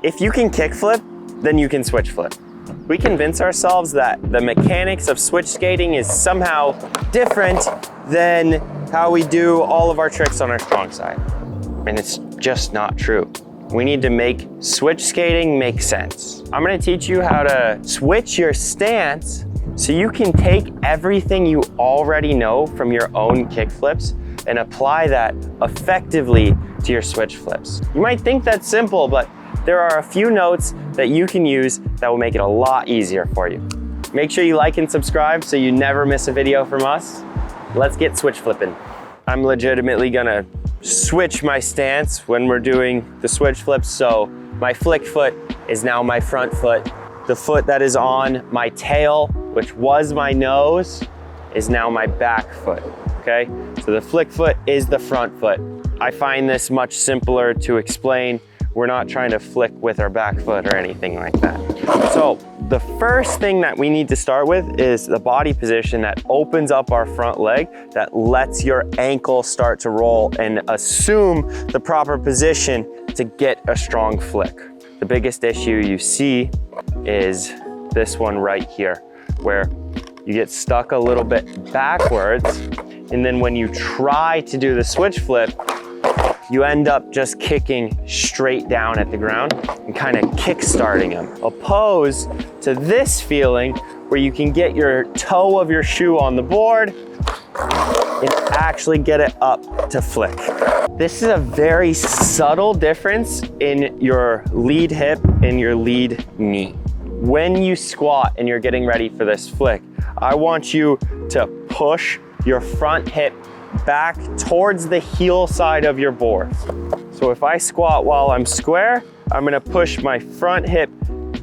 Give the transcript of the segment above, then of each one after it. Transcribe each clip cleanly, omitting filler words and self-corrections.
If you can kickflip, then you can switch flip. We convince ourselves that the mechanics of switch skating is somehow different than how we do all of our tricks on our strong side. And it's just not true. We need to make switch skating make sense. I'm gonna teach you how to switch your stance so you can take everything you already know from your own kickflips and apply that effectively to your switch flips. You might think that's simple, but there are a few notes that you can use that will make it a lot easier for you. Make sure you like and subscribe so you never miss a video from us. Let's get switch flipping. I'm legitimately gonna switch my stance when we're doing the switch flips. So my flick foot is now my front foot. The foot that is on my tail, which was my nose, is now my back foot, okay? So the flick foot is the front foot. I find this much simpler to explain. We're not trying to flick with our back foot or anything like that. So the first thing that we need to start with is the body position that opens up our front leg, that lets your ankle start to roll and assume the proper position to get a strong flick. The biggest issue you see is this one right here, where you get stuck a little bit backwards, and then when you try to do the switch flip, you end up just kicking straight down at the ground and kind of kick-starting them. Opposed to this feeling where you can get your toe of your shoe on the board and actually get it up to flick. This is a very subtle difference in your lead hip and your lead knee. When you squat and you're getting ready for this flick, I want you to push your front hip back towards the heel side of your board. So if I squat while I'm square, I'm gonna push my front hip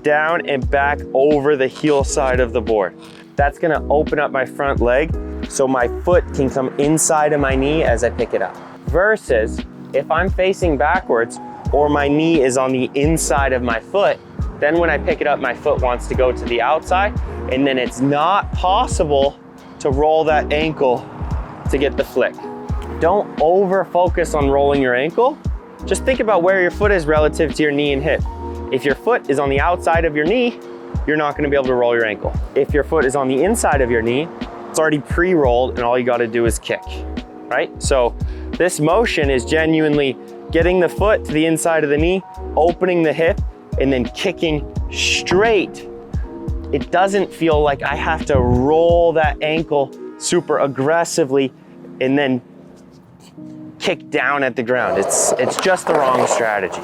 down and back over the heel side of the board. That's gonna open up my front leg so my foot can come inside of my knee as I pick it up. Versus if I'm facing backwards or my knee is on the inside of my foot, then when I pick it up, my foot wants to go to the outside, and then it's not possible to roll that ankle to get the flick. Don't over focus on rolling your ankle. Just think about where your foot is relative to your knee and hip. If your foot is on the outside of your knee, you're not gonna be able to roll your ankle. If your foot is on the inside of your knee, it's already pre-rolled and all you gotta do is kick, right? So this motion is genuinely getting the foot to the inside of the knee, opening the hip, and then kicking straight. It doesn't feel like I have to roll that ankle super aggressively and then kick down at the ground. It's just the wrong strategy.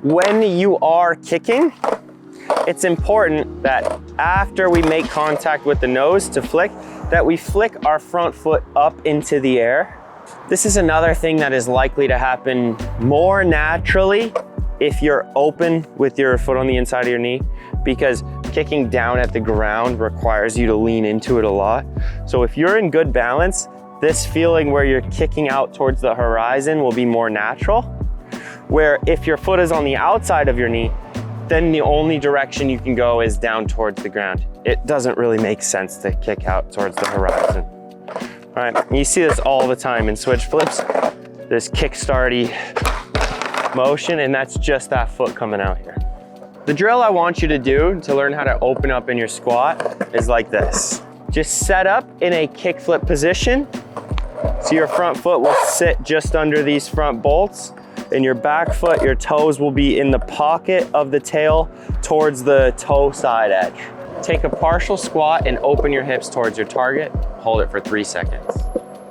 When you are kicking, it's important that after we make contact with the nose to flick, that we flick our front foot up into the air. This is another thing that is likely to happen more naturally if you're open with your foot on the inside of your knee, because kicking down at the ground requires you to lean into it a lot. So if you're in good balance, this feeling where you're kicking out towards the horizon will be more natural. Where if your foot is on the outside of your knee, then the only direction you can go is down towards the ground. It doesn't really make sense to kick out towards the horizon. All right, you see this all the time in switch flips. This kick-starty motion, and that's just that foot coming out here. The drill I want you to do to learn how to open up in your squat is like this. Just set up in a kickflip position. So your front foot will sit just under these front bolts, and your back foot, your toes will be in the pocket of the tail towards the toe side edge. Take a partial squat and open your hips towards your target. Hold it for 3 seconds.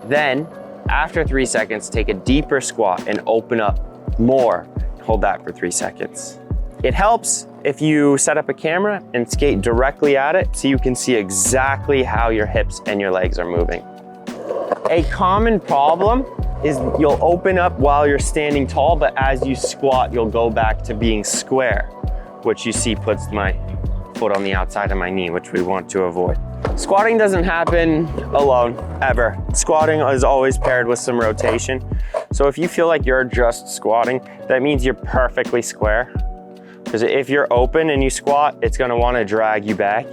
Then, after 3 seconds, take a deeper squat and open up more. Hold that for 3 seconds. It helps if you set up a camera and skate directly at it so you can see exactly how your hips and your legs are moving. A common problem is you'll open up while you're standing tall, but as you squat, you'll go back to being square, which you see puts my foot on the outside of my knee, which we want to avoid. Squatting doesn't happen alone, ever. Squatting is always paired with some rotation. So if you feel like you're just squatting, that means you're perfectly square. Because if you're open and you squat, it's gonna wanna drag you back.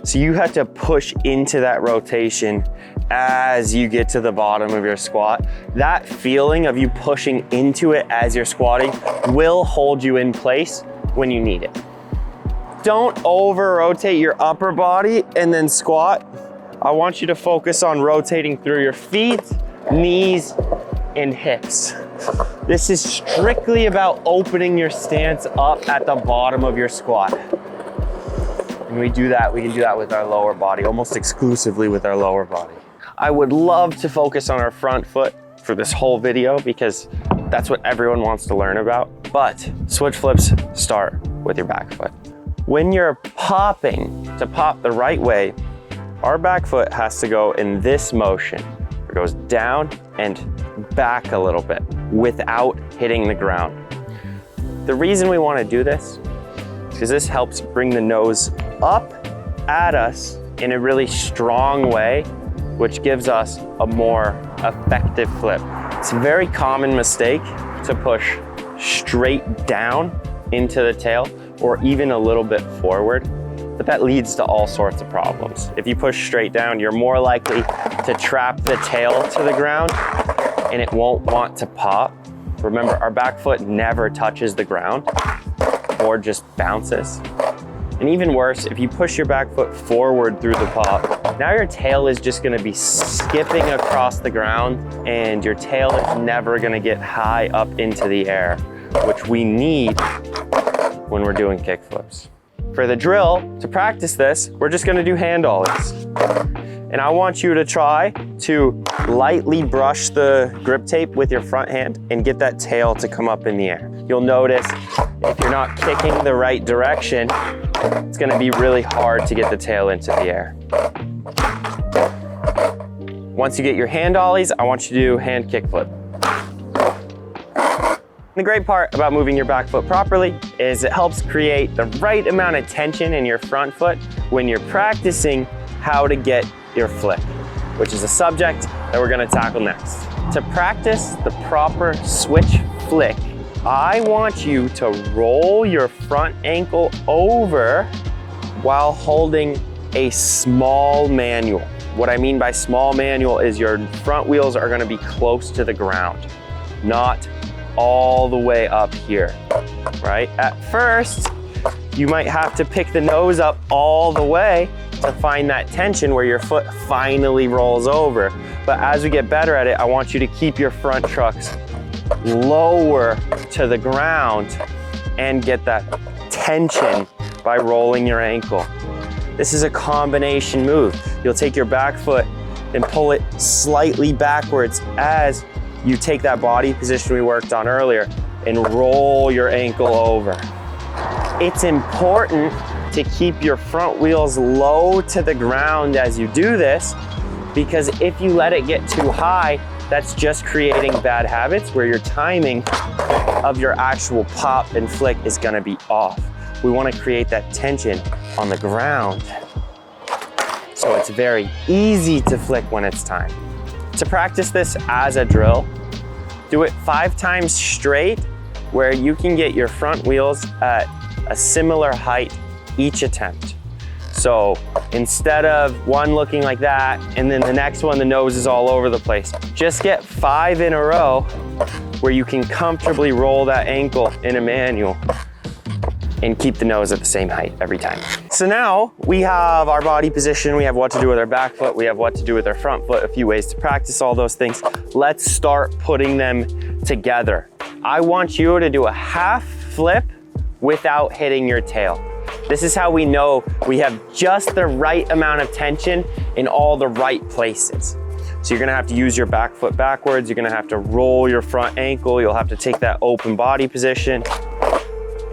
So you have to push into that rotation as you get to the bottom of your squat. That feeling of you pushing into it as you're squatting will hold you in place when you need it. Don't over rotate your upper body and then squat. I want you to focus on rotating through your feet, knees, and hips. This is strictly about opening your stance up at the bottom of your squat. When we do that, we can do that with our lower body, almost exclusively with our lower body. I would love to focus on our front foot for this whole video because that's what everyone wants to learn about. But switch flips start with your back foot. When you're popping, to pop the right way, our back foot has to go in this motion. It goes down and back a little bit without hitting the ground. The reason we want to do this is because this helps bring the nose up at us in a really strong way, which gives us a more effective flip. It's a very common mistake to push straight down into the tail or even a little bit forward, but that leads to all sorts of problems. If you push straight down, you're more likely to trap the tail to the ground and it won't want to pop. Remember, our back foot never touches the ground or just bounces. And even worse, if you push your back foot forward through the pop, now your tail is just gonna be skipping across the ground and your tail is never gonna get high up into the air, which we need when we're doing kick flips. For the drill, to practice this, we're just gonna do hand ollies. And I want you to try to lightly brush the grip tape with your front hand and get that tail to come up in the air. You'll notice if you're not kicking the right direction, it's gonna be really hard to get the tail into the air. Once you get your hand ollies, I want you to do hand kick flip. The great part about moving your back foot properly is it helps create the right amount of tension in your front foot when you're practicing how to get your flick, which is a subject that we're gonna tackle next. To practice the proper switch flick, I want you to roll your front ankle over while holding a small manual. What I mean by small manual is your front wheels are gonna be close to the ground, not all the way up here, right? At first, you might have to pick the nose up all the way to find that tension where your foot finally rolls over. But as we get better at it, I want you to keep your front trucks lower to the ground and get that tension by rolling your ankle. This is a combination move. You'll take your back foot and pull it slightly backwards as you take that body position we worked on earlier and roll your ankle over. It's important to keep your front wheels low to the ground as you do this, because if you let it get too high, that's just creating bad habits where your timing of your actual pop and flick is gonna be off. We wanna create that tension on the ground so it's very easy to flick when it's time. To practice this as a drill, do it 5 times straight where you can get your front wheels at a similar height each attempt. So instead of one looking like that and then the next one the nose is all over the place, just get 5 in a row where you can comfortably roll that ankle in a manual and keep the nose at the same height every time. So now we have our body position, we have what to do with our back foot, we have what to do with our front foot, a few ways to practice all those things. Let's start putting them together. I want you to do a half flip without hitting your tail. This is how we know we have just the right amount of tension in all the right places. So you're gonna have to use your back foot backwards, you're gonna have to roll your front ankle, you'll have to take that open body position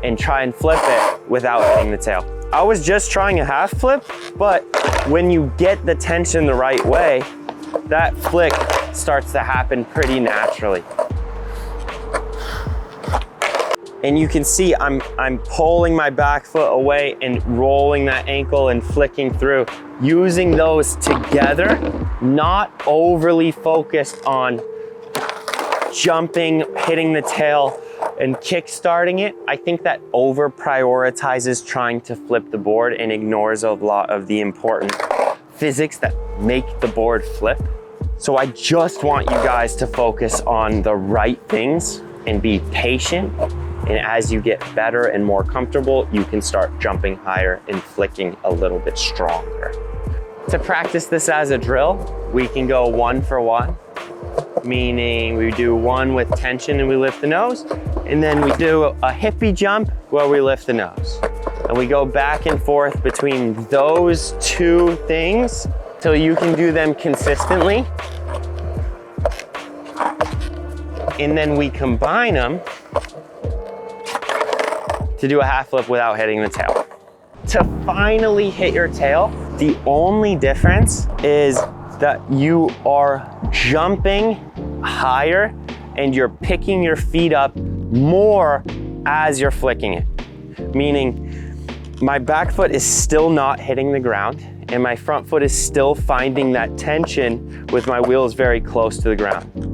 and try and flip it without hitting the tail. I was just trying a half flip, but when you get the tension the right way, that flick starts to happen pretty naturally. And you can see I'm pulling my back foot away and rolling that ankle and flicking through, using those together, not overly focused on jumping, hitting the tail, and kick-starting it. I think that over prioritizes trying to flip the board and ignores a lot of the important physics that make the board flip. So I just want you guys to focus on the right things and be patient. And as you get better and more comfortable, you can start jumping higher and flicking a little bit stronger. To practice this as a drill, we can go 1 for 1, meaning we do 1 with tension and we lift the nose, and then we do a hippie jump where we lift the nose. And we go back and forth between those 2 things till you can do them consistently. And then we combine them to do a half flip without hitting the tail. To finally hit your tail, the only difference is that you are jumping higher and you're picking your feet up more as you're flicking it. Meaning my back foot is still not hitting the ground and my front foot is still finding that tension with my wheels very close to the ground.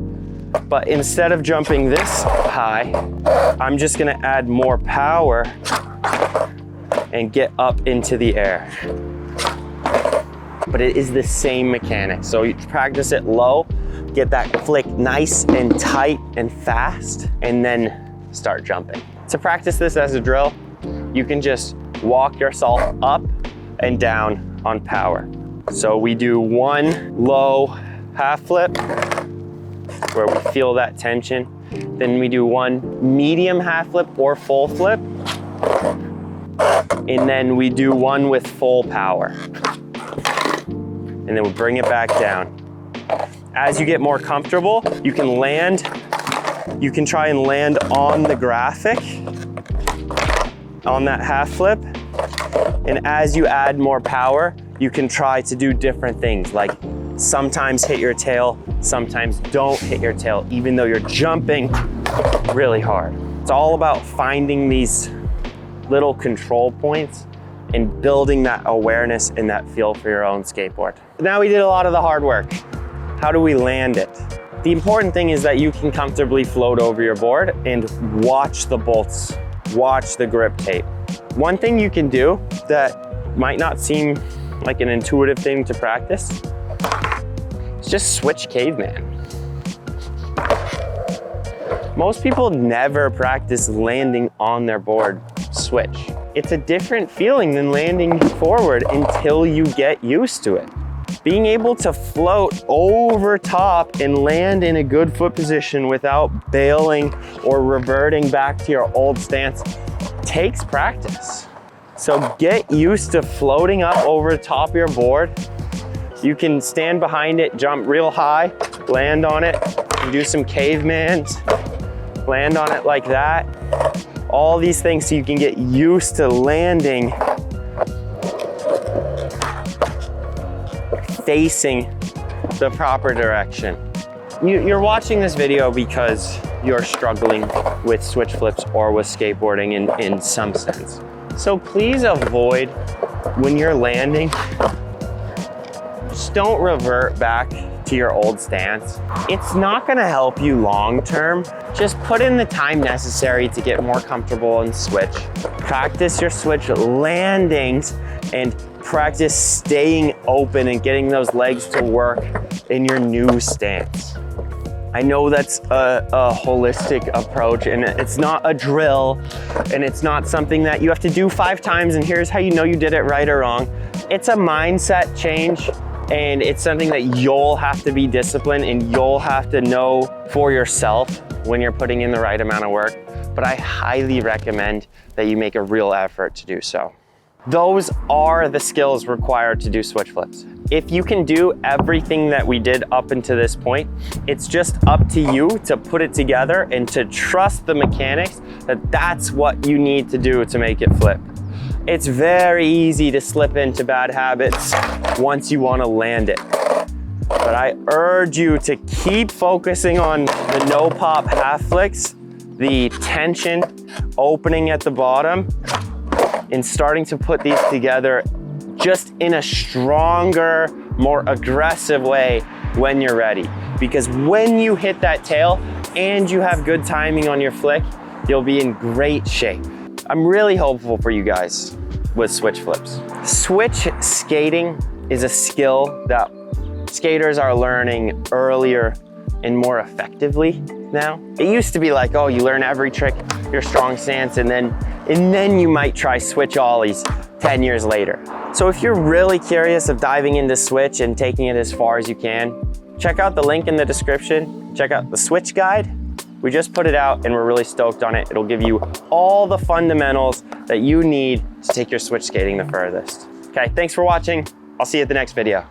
But instead of jumping this high, I'm just gonna add more power and get up into the air. But it is the same mechanic. So you practice it low, get that flick nice and tight and fast, and then start jumping. To practice this as a drill, you can just walk yourself up and down on power. So we do 1 low half flip, where we feel that tension. Then we do 1 medium half flip or full flip. And then we do 1 with full power. And then we bring it back down. As you get more comfortable, you can try and land on the graphic, on that half flip. And as you add more power, you can try to do different things, like sometimes hit your tail, sometimes don't hit your tail, even though you're jumping really hard. It's all about finding these little control points and building that awareness and that feel for your own skateboard. Now we did a lot of the hard work. How do we land it? The important thing is that you can comfortably float over your board and watch the bolts, watch the grip tape. One thing you can do that might not seem like an intuitive thing to practice, just switch caveman. Most people never practice landing on their board switch. It's a different feeling than landing forward until you get used to it. Being able to float over top and land in a good foot position without bailing or reverting back to your old stance takes practice. So get used to floating up over the top of your board. You can stand behind it, jump real high, land on it, do some cavemans, land on it like that. All these things so you can get used to landing facing the proper direction. You're watching this video because you're struggling with switch flips or with skateboarding in some sense. So please avoid, when you're landing, just don't revert back to your old stance. It's not gonna help you long term. Just put in the time necessary to get more comfortable and switch. Practice your switch landings and practice staying open and getting those legs to work in your new stance. I know that's a holistic approach and it's not a drill and it's not something that you have to do 5 times and here's how you know you did it right or wrong. It's a mindset change and it's something that you'll have to be disciplined and you'll have to know for yourself when you're putting in the right amount of work. But I highly recommend that you make a real effort to do so. Those are the skills required to do switch flips. If you can do everything that we did up until this point, it's just up to you to put it together and to trust the mechanics that that's what you need to do to make it flip. It's very easy to slip into bad habits once you want to land it. But I urge you to keep focusing on the no pop half flicks, the tension opening at the bottom, and starting to put these together just in a stronger, more aggressive way when you're ready. Because when you hit that tail and you have good timing on your flick, you'll be in great shape. I'm really hopeful for you guys with switch flips. Switch skating is a skill that skaters are learning earlier and more effectively now. It used to be like, oh, you learn every trick, your strong stance, and then you might try switch ollies 10 years later. So if you're really curious of diving into switch and taking it as far as you can, check out the link in the description. Check out the switch guide. We just put it out and we're really stoked on it. It'll give you all the fundamentals that you need to take your switch skating the furthest. Okay, thanks for watching. I'll see you at the next video.